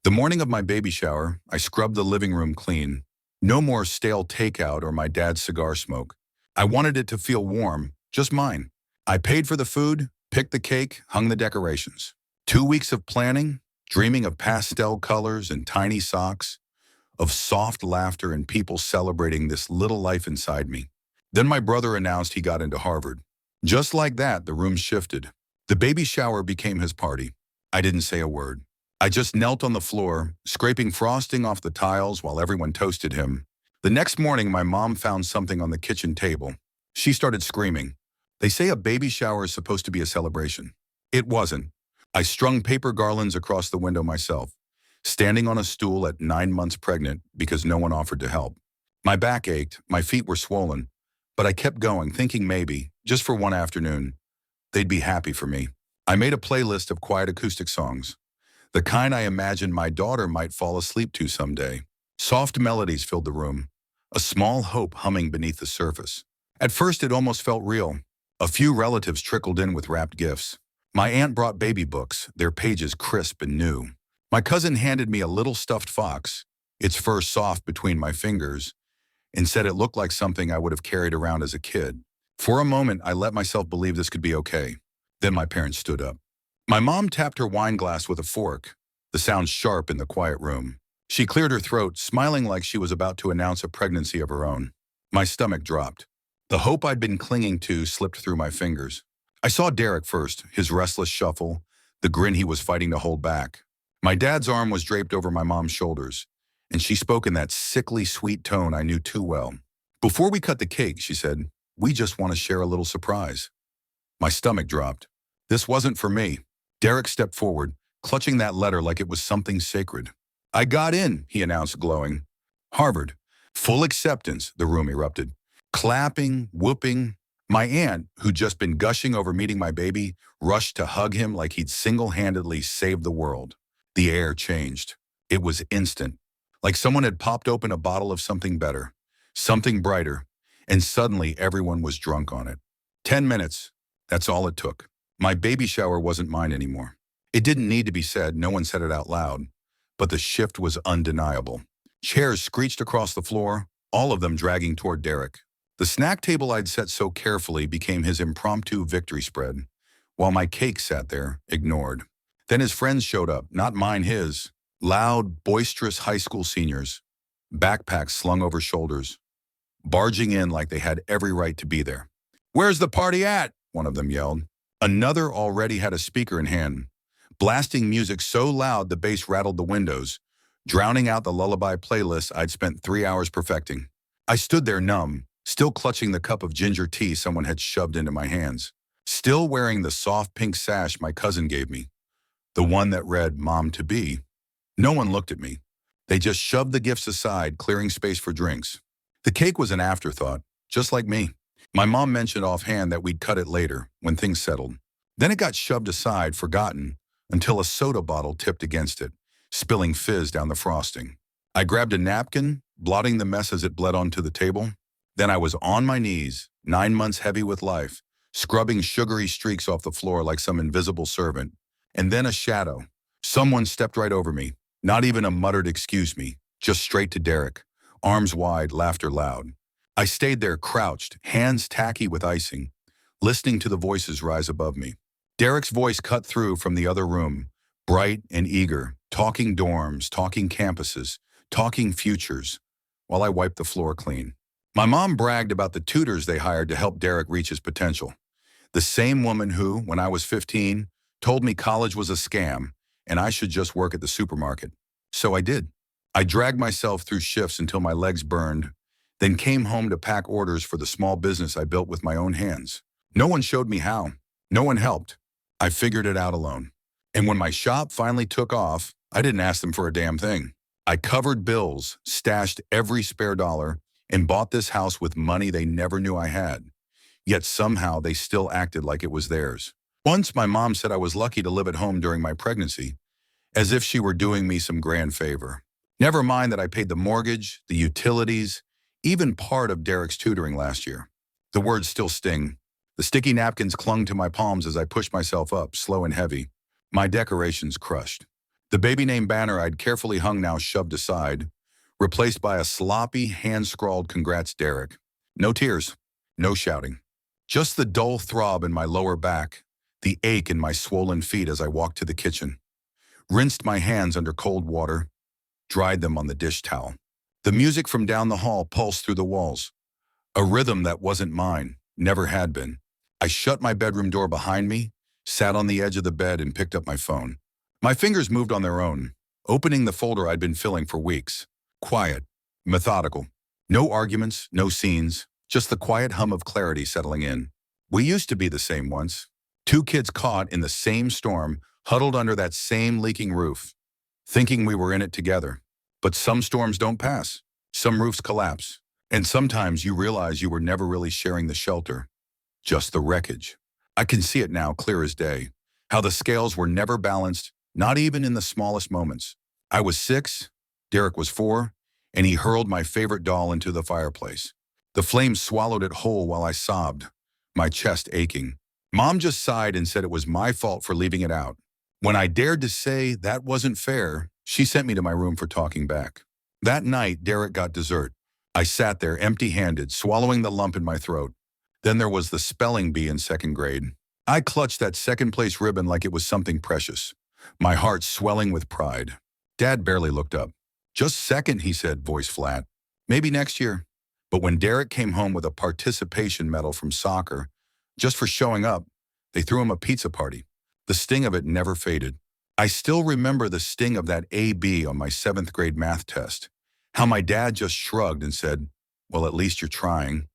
The morning of my baby shower, I scrubbed the living room clean. No more stale takeout or my dad's cigar smoke. I wanted it to feel warm, just mine. I paid for the food, picked the cake, hung the decorations. 2 weeks of planning, dreaming of pastel colors and tiny socks, of soft laughter and people celebrating this little life inside me. Then my brother announced he got into Harvard. Just like that, the room shifted. The baby shower became his party. I didn't say a word. I just knelt on the floor, scraping frosting off the tiles while everyone toasted him. The next morning, my mom found something on the kitchen table. She started screaming. They say a baby shower is supposed to be a celebration. It wasn't. I strung paper garlands across the window myself, standing on a stool at 9 months pregnant because no one offered to help. My back ached, my feet were swollen, but I kept going, thinking maybe, just for one afternoon, they'd be happy for me. I made a playlist of quiet acoustic songs, the kind I imagined my daughter might fall asleep to someday. Soft melodies filled the room, a small hope humming beneath the surface. At first, it almost felt real. A few relatives trickled in with wrapped gifts. My aunt brought baby books, their pages crisp and new. My cousin handed me a little stuffed fox, its fur soft between my fingers, and said it looked like something I would have carried around as a kid. For a moment, I let myself believe this could be okay. Then my parents stood up. My mom tapped her wine glass with a fork, the sound sharp in the quiet room. She cleared her throat, smiling like she was about to announce a pregnancy of her own. My stomach dropped. The hope I'd been clinging to slipped through my fingers. I saw Derek first, his restless shuffle, the grin he was fighting to hold back. My dad's arm was draped over my mom's shoulders, and she spoke in that sickly sweet tone I knew too well. "Before we cut the cake," she said, "we just want to share a little surprise." My stomach dropped. This wasn't for me. Derek stepped forward, clutching that letter like it was something sacred. "I got in," he announced, glowing. "Harvard. Full acceptance," the room erupted. Clapping, whooping. My aunt, who'd just been gushing over meeting my baby, rushed to hug him like he'd single-handedly saved the world. The air changed. It was instant. Like someone had popped open a bottle of something better, something brighter, and suddenly everyone was drunk on it. 10 minutes. That's all it took. My baby shower wasn't mine anymore. It didn't need to be said, no one said it out loud, but the shift was undeniable. Chairs screeched across the floor, all of them dragging toward Derek. The snack table I'd set so carefully became his impromptu victory spread, while my cake sat there, ignored. Then his friends showed up, not mine, his. Loud, boisterous high school seniors, backpacks slung over shoulders, barging in like they had every right to be there. "Where's the party at?" one of them yelled. Another already had a speaker in hand, blasting music so loud the bass rattled the windows, drowning out the lullaby playlist I'd spent 3 hours perfecting. I stood there numb, still clutching the cup of ginger tea someone had shoved into my hands, still wearing the soft pink sash my cousin gave me, the one that read "Mom-to-be." No one looked at me. They just shoved the gifts aside, clearing space for drinks. The cake was an afterthought, just like me. My mom mentioned offhand that we'd cut it later, when things settled. Then it got shoved aside, forgotten, until a soda bottle tipped against it, spilling fizz down the frosting. I grabbed a napkin, blotting the mess as it bled onto the table. Then I was on my knees, 9 months heavy with life, scrubbing sugary streaks off the floor like some invisible servant. And then a shadow. Someone stepped right over me. Not even a muttered "excuse me," just straight to Derek, arms wide, laughter loud. I stayed there crouched, hands tacky with icing, listening to the voices rise above me. Derek's voice cut through from the other room, bright and eager, talking dorms, talking campuses, talking futures, while I wiped the floor clean. My mom bragged about the tutors they hired to help Derek reach his potential. The same woman who, when I was 15, told me college was a scam and I should just work at the supermarket. So I did. I dragged myself through shifts until my legs burned, then came home to pack orders for the small business I built with my own hands. No one showed me how. No one helped. I figured it out alone. And when my shop finally took off, I didn't ask them for a damn thing. I covered bills, stashed every spare dollar, and bought this house with money they never knew I had. Yet somehow they still acted like it was theirs. Once my mom said I was lucky to live at home during my pregnancy, as if she were doing me some grand favor. Never mind that I paid the mortgage, the utilities, even part of Derek's tutoring last year. The words still sting. The sticky napkins clung to my palms as I pushed myself up, slow and heavy. My decorations crushed. The baby name banner I'd carefully hung now shoved aside, replaced by a sloppy, hand-scrawled "Congrats, Derek." No tears, no shouting. Just the dull throb in my lower back, the ache in my swollen feet as I walked to the kitchen. Rinsed my hands under cold water, dried them on the dish towel. The music from down the hall pulsed through the walls. A rhythm that wasn't mine, never had been. I shut my bedroom door behind me, sat on the edge of the bed and picked up my phone. My fingers moved on their own, opening the folder I'd been filling for weeks. Quiet, methodical. No arguments, no scenes, just the quiet hum of clarity settling in. We used to be the same once. Two kids caught in the same storm, huddled under that same leaking roof, thinking we were in it together. But some storms don't pass. Some roofs collapse. And sometimes you realize you were never really sharing the shelter, just the wreckage. I can see it now clear as day, how the scales were never balanced, not even in the smallest moments. I was 6, Derek was 4, and he hurled my favorite doll into the fireplace. The flames swallowed it whole while I sobbed, my chest aching. Mom just sighed and said it was my fault for leaving it out. When I dared to say that wasn't fair, she sent me to my room for talking back. That night, Derek got dessert. I sat there empty-handed, swallowing the lump in my throat. Then there was the spelling bee in 2nd grade. I clutched that second-place ribbon like it was something precious, my heart swelling with pride. Dad barely looked up. "Just second," he said, voice flat. "Maybe next year." But when Derek came home with a participation medal from soccer, just for showing up, they threw him a pizza party. The sting of it never faded. I still remember the sting of that AB on my 7th grade math test. How my dad just shrugged and said, "Well, at least you're trying."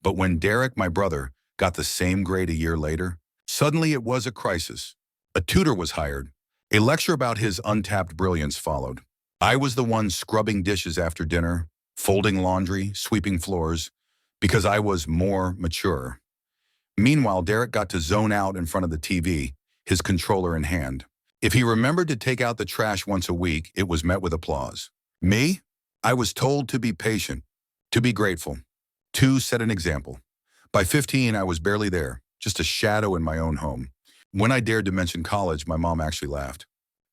But when Derek, my brother, got the same grade a year later, suddenly it was a crisis. A tutor was hired. A lecture about his untapped brilliance followed. I was the one scrubbing dishes after dinner, folding laundry, sweeping floors, because I was more mature. Meanwhile, Derek got to zone out in front of the TV, his controller in hand. If he remembered to take out the trash once a week, it was met with applause. Me? I was told to be patient, to be grateful, to set an example. By 15, I was barely there, just a shadow in my own home. When I dared to mention college, my mom actually laughed.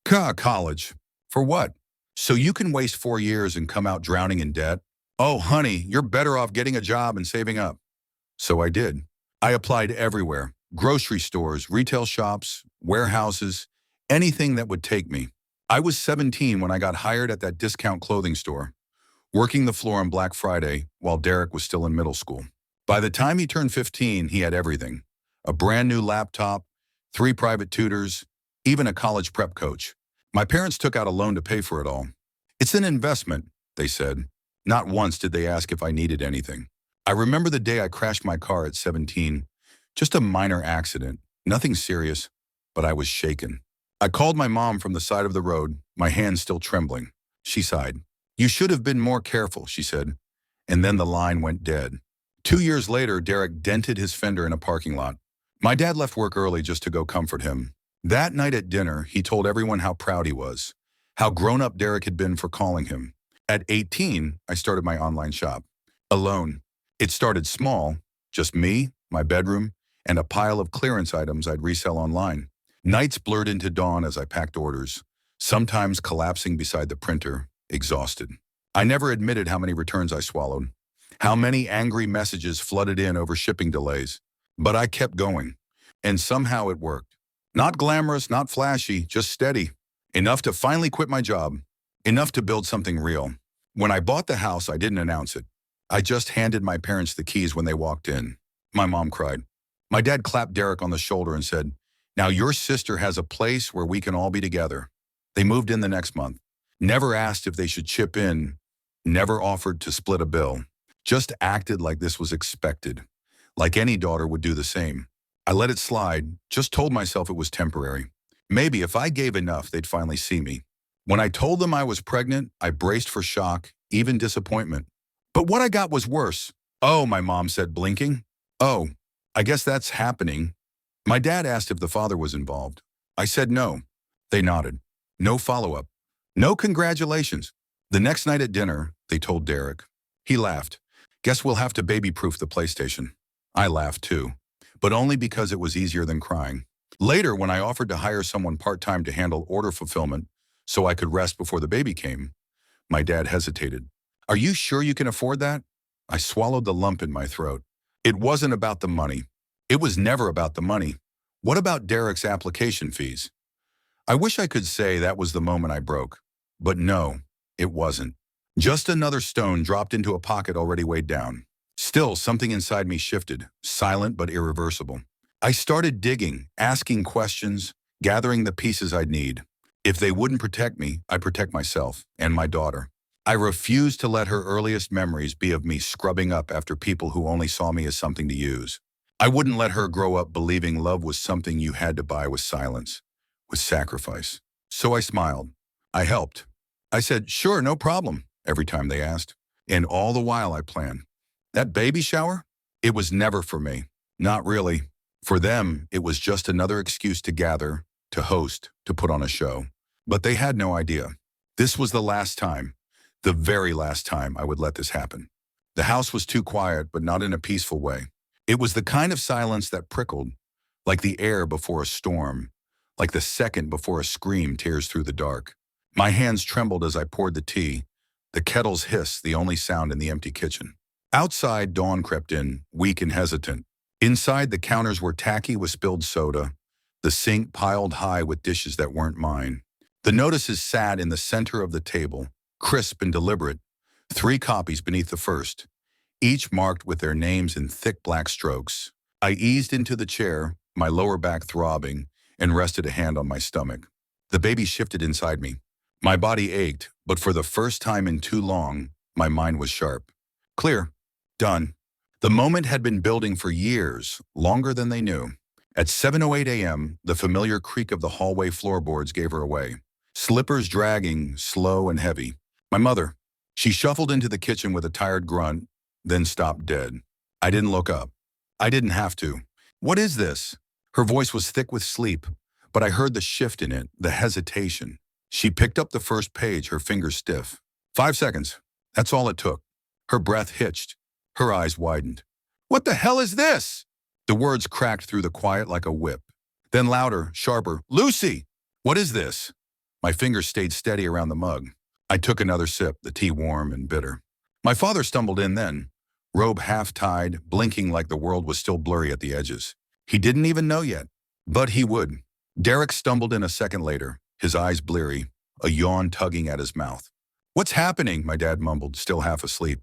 College? For what? So you can waste 4 years and come out drowning in debt? Oh, honey, you're better off getting a job and saving up." So I did. I applied everywhere, grocery stores, retail shops, warehouses, anything that would take me. I was 17 when I got hired at that discount clothing store, working the floor on Black Friday while Derek was still in middle school. By the time he turned 15, he had everything. A brand new laptop, 3 private tutors, even a college prep coach. My parents took out a loan to pay for it all. "It's an investment," they said. Not once did they ask if I needed anything. I remember the day I crashed my car at 17. Just a minor accident, nothing serious, but I was shaken. I called my mom from the side of the road, my hands still trembling. She sighed. "You should have been more careful," she said. And then the line went dead. 2 years later, Derek dented his fender in a parking lot. My dad left work early just to go comfort him. That night at dinner, he told everyone how proud he was, how grown-up Derek had been for calling him. At 18, I started my online shop. Alone. It started small, just me, my bedroom, and a pile of clearance items I'd resell online. Nights blurred into dawn as I packed orders, sometimes collapsing beside the printer, exhausted. I never admitted how many returns I swallowed, how many angry messages flooded in over shipping delays. But I kept going, and somehow it worked. Not glamorous, not flashy, just steady. Enough to finally quit my job. Enough to build something real. When I bought the house, I didn't announce it. I just handed my parents the keys when they walked in. My mom cried. My dad clapped Derek on the shoulder and said, "Now your sister has a place where we can all be together." They moved in the next month. Never asked if they should chip in. Never offered to split a bill. Just acted like this was expected. Like any daughter would do the same. I let it slide, just told myself it was temporary. Maybe if I gave enough, they'd finally see me. When I told them I was pregnant, I braced for shock, even disappointment. But what I got was worse. "Oh," my mom said, blinking. "Oh, I guess that's happening." My dad asked if the father was involved. I said no. They nodded. No follow-up. No congratulations. The next night at dinner, they told Derek. He laughed. "Guess we'll have to baby-proof the PlayStation." I laughed too, but only because it was easier than crying. Later, when I offered to hire someone part-time to handle order fulfillment, so I could rest before the baby came. My dad hesitated. Are you sure you can afford that? I swallowed the lump in my throat. It wasn't about the money. It was never about the money. What about Derek's application fees? I wish I could say that was the moment I broke. But no, it wasn't. Just another stone dropped into a pocket already weighed down. Still, something inside me shifted, silent but irreversible. I started digging, asking questions, gathering the pieces I'd need. If they wouldn't protect me, I'd protect myself and my daughter. I refused to let her earliest memories be of me scrubbing up after people who only saw me as something to use. I wouldn't let her grow up believing love was something you had to buy with silence, with sacrifice. So I smiled. I helped. I said, sure, no problem, every time they asked. And all the while I planned. That baby shower? It was never for me. Not really. For them, it was just another excuse to gather, to host, to put on a show. But they had no idea. This was the last time, the very last time I would let this happen. The house was too quiet, but not in a peaceful way. It was the kind of silence that prickled, like the air before a storm, like the second before a scream tears through the dark. My hands trembled as I poured the tea, the kettle's hiss the only sound in the empty kitchen. Outside, dawn crept in, weak and hesitant. Inside, the counters were tacky with spilled soda, the sink piled high with dishes that weren't mine. The notices sat in the center of the table, crisp and deliberate, 3 copies beneath the first, each marked with their names in thick black strokes. I eased into the chair, my lower back throbbing, and rested a hand on my stomach. The baby shifted inside me. My body ached, but for the first time in too long, my mind was sharp. Clear. Done. The moment had been building for years, longer than they knew. At 7:08 a.m., the familiar creak of the hallway floorboards gave her away. Slippers dragging, slow and heavy. My mother. She shuffled into the kitchen with a tired grunt, then stopped dead. I didn't look up. I didn't have to. What is this? Her voice was thick with sleep, but I heard the shift in it, the hesitation. She picked up the first page, her fingers stiff. 5 seconds. That's all it took. Her breath hitched. Her eyes widened. What the hell is this? The words cracked through the quiet like a whip. Then louder, sharper. Lucy! What is this? My fingers stayed steady around the mug. I took another sip, the tea warm and bitter. My father stumbled in then, robe half-tied, blinking like the world was still blurry at the edges. He didn't even know yet, but he would. Derek stumbled in a second later, his eyes bleary, a yawn tugging at his mouth. What's happening? My dad mumbled, still half asleep.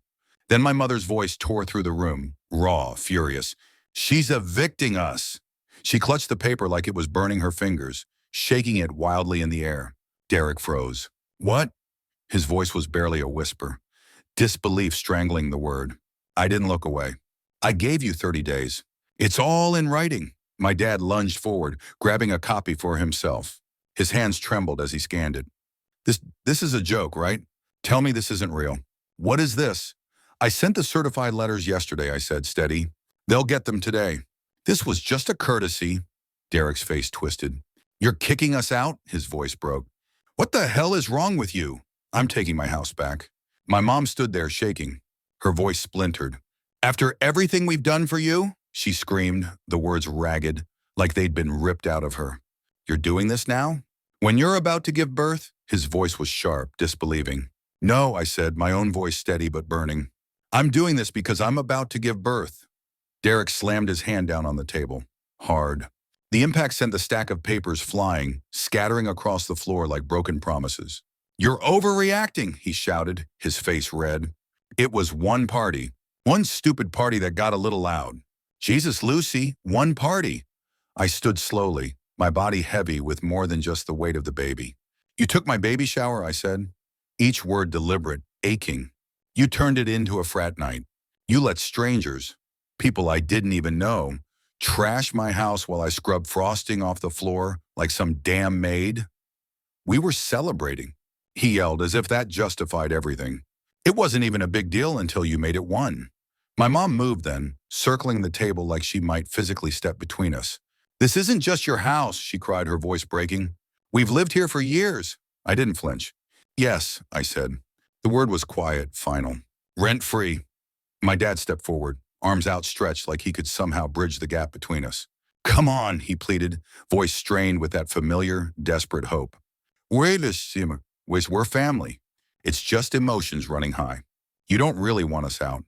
Then my mother's voice tore through the room, raw, furious. She's evicting us. She clutched the paper like it was burning her fingers, shaking it wildly in the air. Derek froze. What? His voice was barely a whisper, disbelief strangling the word. I didn't look away. I gave you 30 days. It's all in writing. My dad lunged forward, grabbing a copy for himself. His hands trembled as he scanned it. This is a joke, right? Tell me this isn't real. What is this? I sent the certified letters yesterday, I said, steady. They'll get them today. This was just a courtesy. Derek's face twisted. You're kicking us out? His voice broke. What the hell is wrong with you? I'm taking my house back. My mom stood there shaking. Her voice splintered. After everything we've done for you? She screamed, the words ragged, like they'd been ripped out of her. You're doing this now? When you're about to give birth? His voice was sharp, disbelieving. No, I said, my own voice steady but burning. I'm doing this because I'm about to give birth. Derek slammed his hand down on the table, hard. The impact sent the stack of papers flying, scattering across the floor like broken promises. You're overreacting, he shouted, his face red. It was one party, one stupid party that got a little loud. Jesus, Lucy, one party. I stood slowly, my body heavy with more than just the weight of the baby. You took my baby shower, I said, each word deliberate, aching. You turned it into a frat night. You let strangers, people I didn't even know, trash my house while I scrubbed frosting off the floor like some damn maid. We were celebrating, he yelled as if that justified everything. It wasn't even a big deal until you made it one. My mom moved then, circling the table like she might physically step between us. This isn't just your house, she cried, her voice breaking. We've lived here for years. I didn't flinch. Yes, I said. The word was quiet, final. Rent-free. My dad stepped forward, arms outstretched like he could somehow bridge the gap between us. Come on, he pleaded, voice strained with that familiar, desperate hope. Wait a simmer. We're family. It's just emotions running high. You don't really want us out.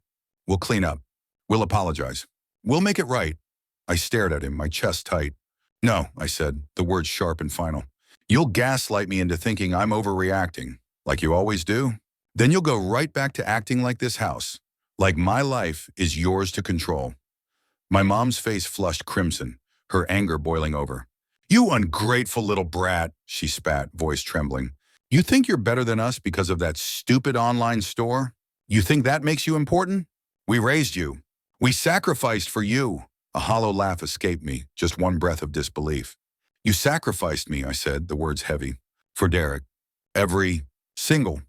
We'll clean up. We'll apologize. We'll make it right. I stared at him, my chest tight. No, I said, the words sharp and final. You'll gaslight me into thinking I'm overreacting, like you always do. Then you'll go right back to acting like this house, like my life is yours to control. My mom's face flushed crimson, her anger boiling over. You ungrateful little brat, she spat, voice trembling. You think you're better than us because of that stupid online store? You think that makes you important? We raised you. We sacrificed for you. A hollow laugh escaped me, just one breath of disbelief. You sacrificed me, I said, the words heavy. For Derek. Every single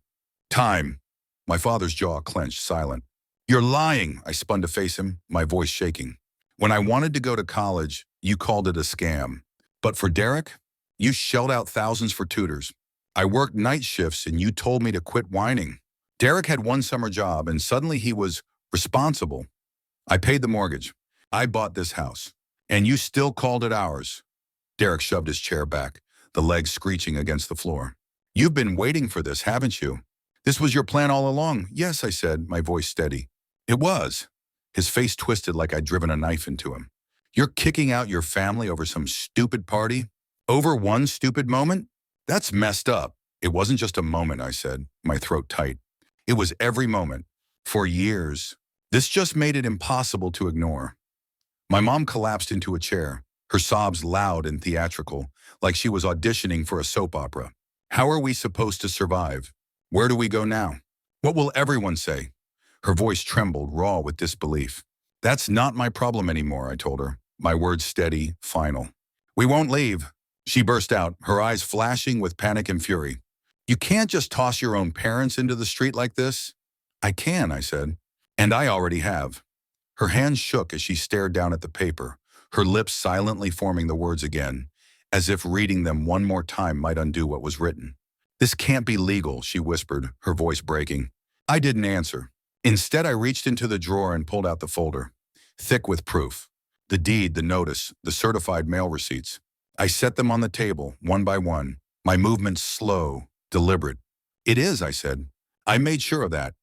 time. My father's jaw clenched, silent. You're lying, I spun to face him, my voice shaking. When I wanted to go to college, you called it a scam. But for Derek, you shelled out thousands for tutors. I worked night shifts and you told me to quit whining. Derek had one summer job and suddenly he was responsible. I paid the mortgage. I bought this house. And you still called it ours. Derek shoved his chair back, the legs screeching against the floor. You've been waiting for this, haven't you? This was your plan all along? Yes, I said, my voice steady. It was. His face twisted like I'd driven a knife into him. You're kicking out your family over some stupid party? Over one stupid moment? That's messed up. It wasn't just a moment, I said, my throat tight. It was every moment. For years. This just made it impossible to ignore. My mom collapsed into a chair, her sobs loud and theatrical, like she was auditioning for a soap opera. How are we supposed to survive? Where do we go now? What will everyone say? Her voice trembled, raw with disbelief. That's not my problem anymore, I told her, my words steady, final. We won't leave. She burst out, her eyes flashing with panic and fury. You can't just toss your own parents into the street like this. I can, I said. And I already have. Her hands shook as she stared down at the paper, her lips silently forming the words again, as if reading them one more time might undo what was written. This can't be legal, she whispered, her voice breaking. I didn't answer. Instead, I reached into the drawer and pulled out the folder, thick with proof. The deed, the notice, the certified mail receipts. I set them on the table, one by one, my movements slow, deliberate. It is, I said. I made sure of that.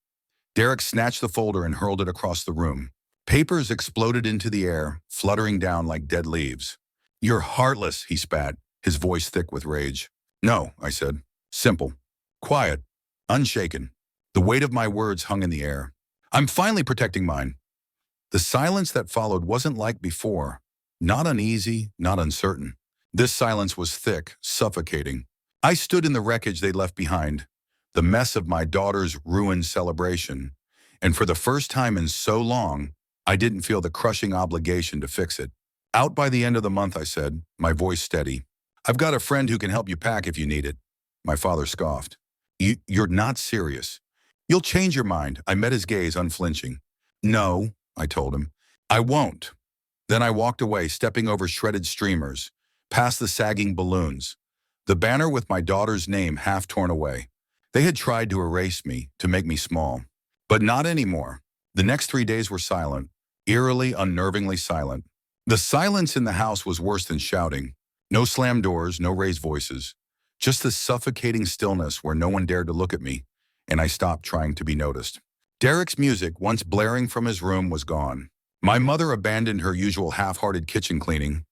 Derek snatched the folder and hurled it across the room. Papers exploded into the air, fluttering down like dead leaves. You're heartless, he spat, his voice thick with rage. No, I said. Simple. Quiet. Unshaken. The weight of my words hung in the air. I'm finally protecting mine. The silence that followed wasn't like before. Not uneasy, not uncertain. This silence was thick, suffocating. I stood in the wreckage they left behind, the mess of my daughter's ruined celebration, and for the first time in so long, I didn't feel the crushing obligation to fix it. Out by the end of the month, I said, my voice steady. I've got a friend who can help you pack if you need it. My father scoffed. You're not serious. You'll change your mind. I met his gaze, unflinching. No, I told him. I won't. Then I walked away, stepping over shredded streamers, past the sagging balloons, the banner with my daughter's name half torn away. They had tried to erase me, to make me small. But not anymore. The next 3 days were silent, eerily, unnervingly silent. The silence in the house was worse than shouting. No slammed doors, no raised voices. Just the suffocating stillness where no one dared to look at me, and I stopped trying to be noticed. Derek's music, once blaring from his room, was gone. My mother abandoned her usual half-hearted kitchen cleaning,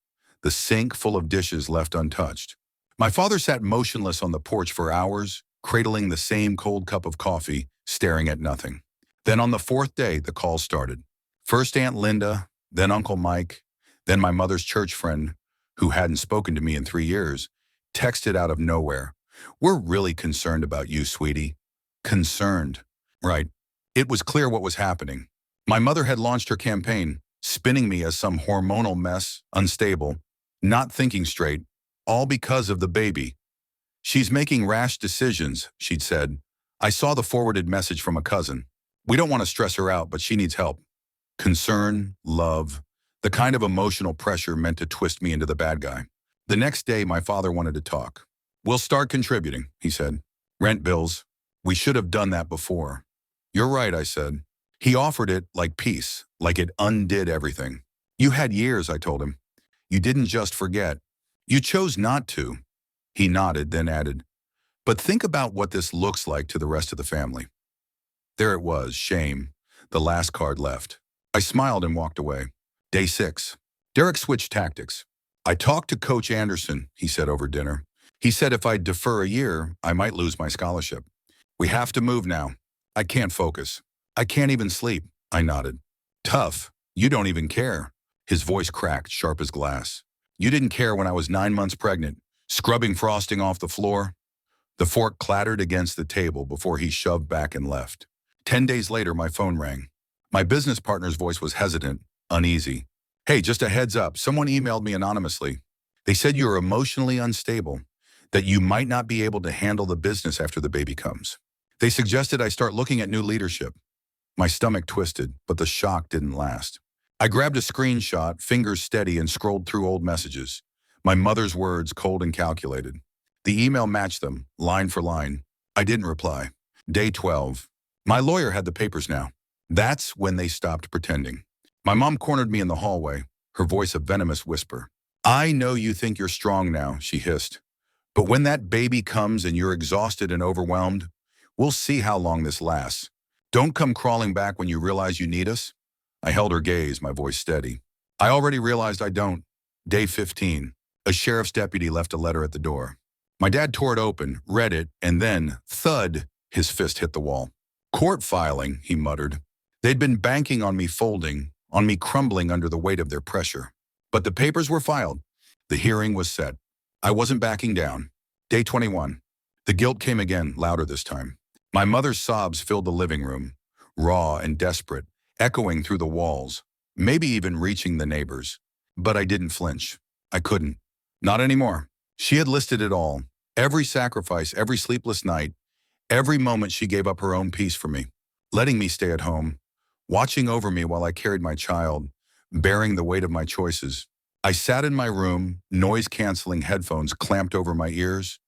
the sink full of dishes left untouched. My father sat motionless on the porch for hours, cradling the same cold cup of coffee, staring at nothing. Then on the fourth day, the calls started. First Aunt Linda, then Uncle Mike, then my mother's church friend, who hadn't spoken to me in 3 years, texted out of nowhere. We're really concerned about you, sweetie. Concerned. Right. It was clear what was happening. My mother had launched her campaign, spinning me as some hormonal mess, unstable, not thinking straight, all because of the baby. She's making rash decisions, she'd said. I saw the forwarded message from a cousin. We don't want to stress her out, but she needs help. Concern, love, the kind of emotional pressure meant to twist me into the bad guy. The next day, my father wanted to talk. We'll start contributing, he said. Rent bills. We should have done that before. You're right, I said. He offered it like peace, like it undid everything. You had years, I told him. You didn't just forget. You chose not to. He nodded, then added, But think about what this looks like to the rest of the family. There it was, shame, the last card left. I smiled and walked away. Day 6. Derek switched tactics. I talked to Coach Anderson, he said over dinner. He said if I defer a year, I might lose my scholarship. We have to move now. I can't focus. I can't even sleep. I nodded. Tough. You don't even care. His voice cracked, sharp as glass. You didn't care when I was 9 months pregnant, scrubbing frosting off the floor. The fork clattered against the table before he shoved back and left. 10 days later, my phone rang. My business partner's voice was hesitant, uneasy. Hey, just a heads up, someone emailed me anonymously. They said you're emotionally unstable, that you might not be able to handle the business after the baby comes. They suggested I start looking at new leadership. My stomach twisted, but the shock didn't last. I grabbed a screenshot, fingers steady, and scrolled through old messages. My mother's words, cold and calculated. The email matched them, line for line. I didn't reply. Day 12. My lawyer had the papers now. That's when they stopped pretending. My mom cornered me in the hallway, her voice a venomous whisper. I know you think you're strong now, she hissed. But when that baby comes and you're exhausted and overwhelmed, we'll see how long this lasts. Don't come crawling back when you realize you need us. I held her gaze, my voice steady. I already realized I don't. Day 15. A sheriff's deputy left a letter at the door. My dad tore it open, read it, and then, thud, his fist hit the wall. Court filing, he muttered. They'd been banking on me folding, on me crumbling under the weight of their pressure. But the papers were filed. The hearing was set. I wasn't backing down. Day 21. The guilt came again, louder this time. My mother's sobs filled the living room, raw and desperate, echoing through the walls, maybe even reaching the neighbors. But I didn't flinch. I couldn't. Not anymore. She had listed it all. Every sacrifice, every sleepless night, every moment she gave up her own peace for me, letting me stay at home, watching over me while I carried my child, bearing the weight of my choices. I sat in my room, noise-canceling headphones clamped over my ears,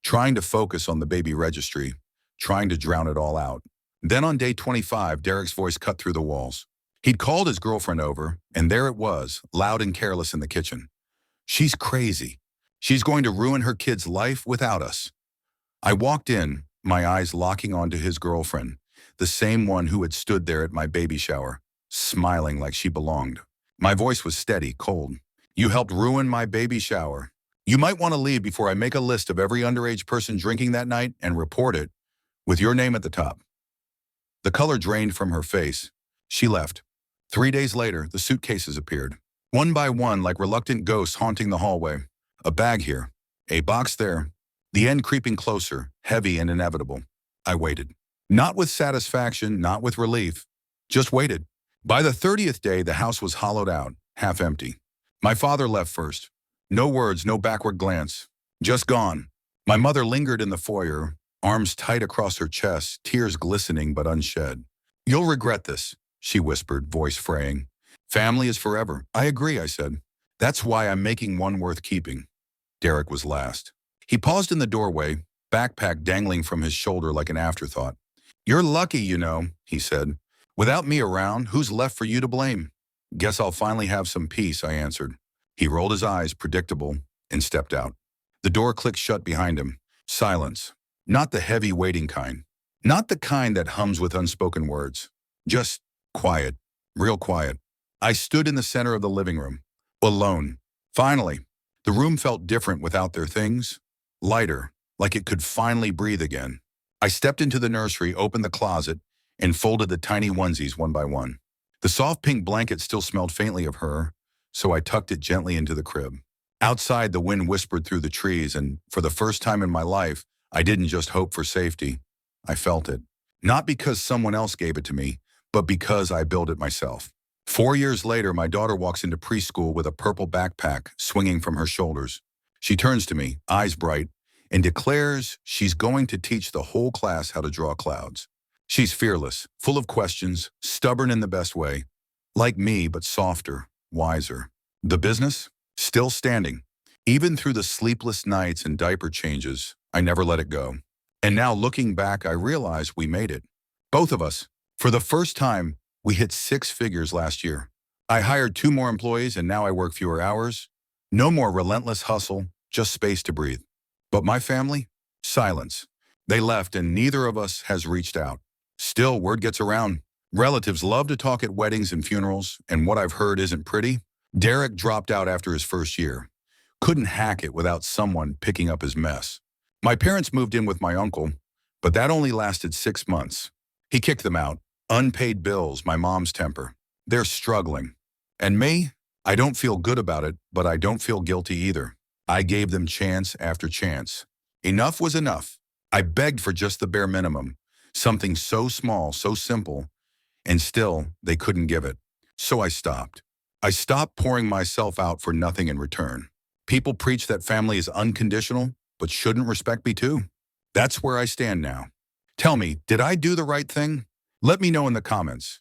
trying to focus on the baby registry, trying to drown it all out. Then on day 25, Derek's voice cut through the walls. He'd called his girlfriend over, and there it was, loud and careless in the kitchen. She's crazy. She's going to ruin her kid's life without us. I walked in, my eyes locking onto his girlfriend, the same one who had stood there at my baby shower, smiling like she belonged. My voice was steady, cold. You helped ruin my baby shower. You might want to leave before I make a list of every underage person drinking that night and report it, with your name at the top. The color drained from her face. She left. 3 days later, the suitcases appeared. One by one, like reluctant ghosts haunting the hallway. A bag here, a box there, the end creeping closer, heavy and inevitable. I waited. Not with satisfaction, not with relief, just waited. By the 30th day, the house was hollowed out, half empty. My father left first. No words, no backward glance. Just gone. My mother lingered in the foyer, arms tight across her chest, tears glistening but unshed. You'll regret this, she whispered, voice fraying. Family is forever. I agree, I said. That's why I'm making one worth keeping. Derek was last. He paused in the doorway, backpack dangling from his shoulder like an afterthought. You're lucky, you know, he said. Without me around, who's left for you to blame? Guess I'll finally have some peace, I answered. He rolled his eyes, predictable, and stepped out. The door clicked shut behind him. Silence. Not the heavy waiting kind. Not the kind that hums with unspoken words. Just quiet. Real quiet. I stood in the center of the living room. Alone. Finally. The room felt different without their things. Lighter, like it could finally breathe again. I stepped into the nursery, opened the closet, and folded the tiny onesies one by one. The soft pink blanket still smelled faintly of her, so I tucked it gently into the crib. Outside, the wind whispered through the trees, and for the first time in my life, I didn't just hope for safety. I felt it. Not because someone else gave it to me, but because I built it myself. 4 years later, my daughter walks into preschool with a purple backpack swinging from her shoulders. She turns to me, eyes bright, and declares she's going to teach the whole class how to draw clouds. She's fearless, full of questions, stubborn in the best way. Like me, but softer, wiser. The business? Still standing. Even through the sleepless nights and diaper changes, I never let it go. And now looking back, I realize we made it. Both of us. For the first time, we hit 6 figures last year. I hired 2 more employees and now I work fewer hours. No more relentless hustle, just space to breathe. But my family? Silence. They left and neither of us has reached out. Still, word gets around. Relatives love to talk at weddings and funerals, and what I've heard isn't pretty. Derek dropped out after his first year. Couldn't hack it without someone picking up his mess. My parents moved in with my uncle, but that only lasted 6 months. He kicked them out. Unpaid bills, my mom's temper. They're struggling. And me? I don't feel good about it, but I don't feel guilty either. I gave them chance after chance. Enough was enough. I begged for just the bare minimum, something so small, so simple, and still they couldn't give it. So I stopped. I stopped pouring myself out for nothing in return. People preach that family is unconditional, but shouldn't respect be too? That's where I stand now. Tell me, did I do the right thing? Let me know in the comments.